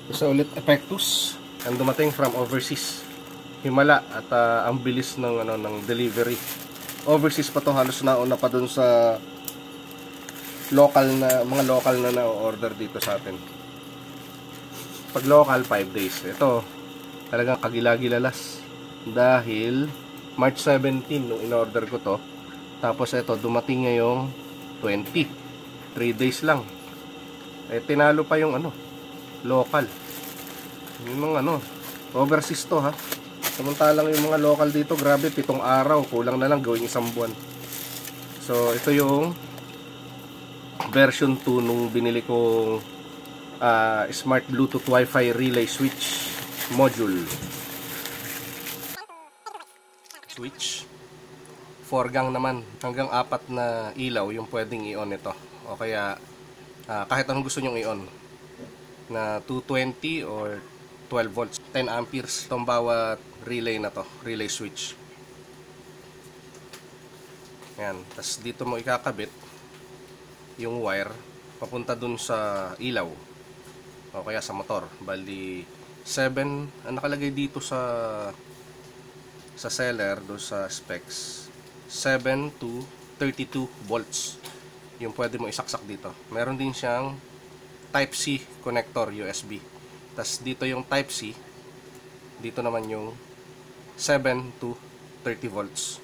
Isa ulit Epectus. Ang dumating from overseas. Himala at ang bilis ng ng delivery. Overseas pa to, halos nauna pa dun sa mga local na na-order dito sa atin. Pag local 5 days. Ito talagang kagilagilalas dahil March 17 nung in-order ko to. Tapos ito dumating ngayong 20. 3 days lang. Eh tinalo pa yung local. Yung mga overseas to ha. Samantalang yung mga local dito, grabe, 7 araw, kulang na lang gawing 1 buwan. So ito yung version 2 nung binili kong smart Bluetooth Wi-Fi relay switch module. Switch 4 gang naman, hanggang 4 na ilaw yung pwedeng i-on ito. O kaya kahit anong gusto nyong i-on, na 220 or 12 volts, 10 amperes itong bawat relay na to, relay switch. Yan, tapos dito mo ikakabit yung wire papunta dun sa ilaw o kaya sa motor. Bali 7 ang nakalagay dito sa seller, do sa specs, 7 to 32 volts yung pwede mo isaksak dito. Meron din siyang Type-C connector USB. Tas dito yung Type-C, dito naman yung 7 to 30 volts.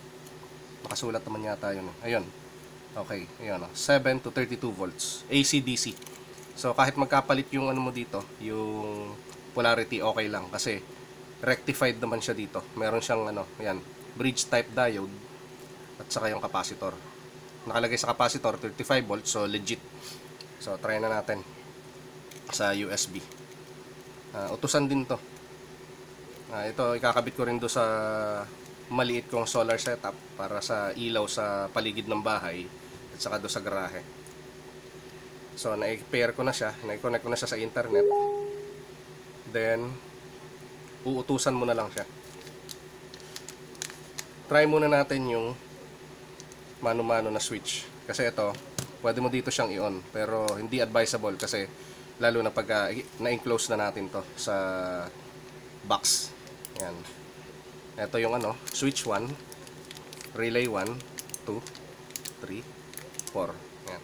Nakasulat naman yata yun. Ayun. Okay, ayun, 7 to 32 volts. AC/DC. So kahit magkapalit yung mo dito, yung polarity, okay lang kasi rectified naman siya dito. Meron siyang ayan, bridge type diode at saka yung capacitor. Nakalagay sa capacitor 35 volts, so legit. So try na natin sa USB. Utusan din to. Ito ikakabit ko rin do sa maliit kong solar setup para sa ilaw sa paligid ng bahay at saka do sa garahe. So na-pair ko na siya, na-connect ko na siya sa internet. Then uutusan mo na lang siya. Try muna natin yung mano-mano na switch kasi ito pwede mo dito siyang i-on pero hindi advisable kasi lalo na pag na-enclose na natin to sa box. Yan. Ito yung switch 1, relay 1, 2, 3, 4. Yan.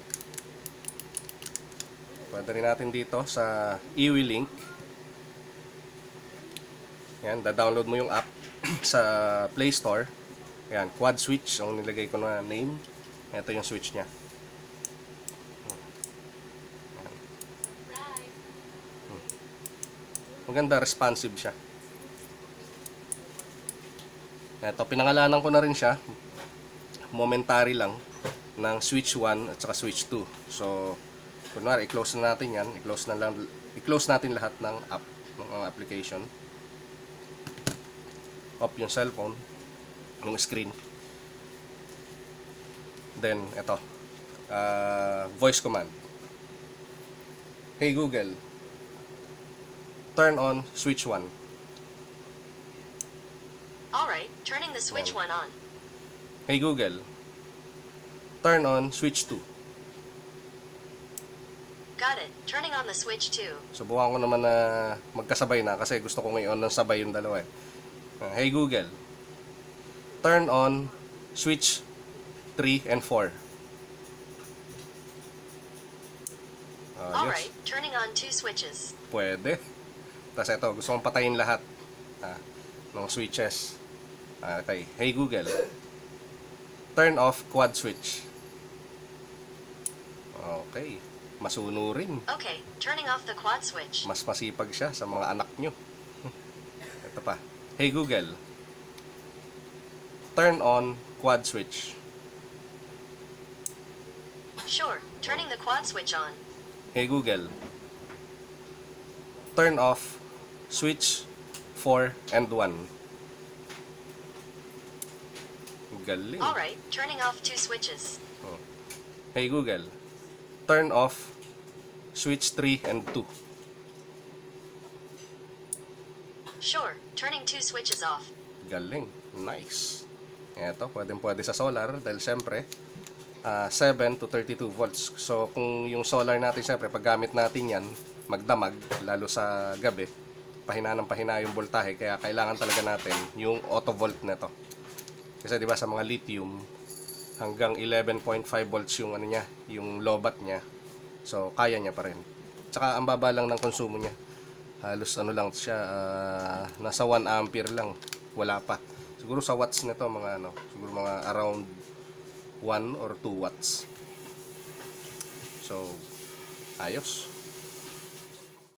Pwede rin natin dito sa eWeLink. Yan, da-download mo yung app sa Play Store. Yan, quad switch ang nilagay ko na name. Ito yung switch niya. Maganda, responsive siya. Ito, pinangalanan ko na rin siya. Momentary lang ng switch 1 at saka switch 2. So, kunwari, i-close na natin yan. I-close natin lahat ng app, ng application. Off yung cellphone, yung screen. Then, ito. Voice command. Hey Google, turn on switch 1. Alright, turning the switch 1 on. Hey Google, turn on switch 2. Got it, turning on the switch 2. Subukan ko naman na magkasabay na kasi gusto ko ngayon ng sabay yung dalawa. Hey Google, turn on switch 3 and 4. Alright, turning on 2 switches. Pwede. Tapos ito, gusto kong patayin lahat ng switches. Okay. Hey Google, turn off quad switch. Okay. Masunurin. Okay, turning off the quad switch. Mas masipag siya sa mga anak nyo. Ito pa. Hey Google, turn on quad switch. Sure, turning the quad switch on. Hey Google, turn off switch 4 and 1. Galing. Alright, turning off 2 switches. Hey Google, turn off switch 3 and 2. Sure, turning 2 switches off. Galing. Nice. Ito, pwede sa solar dahil syempre 7 to 32 volts. So kung yung solar natin syempre pag gamit natin yan magdamag, lalo sa gabi. Pahina ng pahina yung voltahe, kaya kailangan talaga natin yung auto volt nito. Kasi 'di ba sa mga lithium hanggang 11.5 volts yung ano niya, yung lobat niya. So kaya niya pa rin. Tsaka ang baba lang ng konsumo niya. Halos ano lang siya, nasa 1 ampere lang. Wala pa. Siguro sa watts nito mga ano, siguro mga around 1 or 2 watts. So ayos.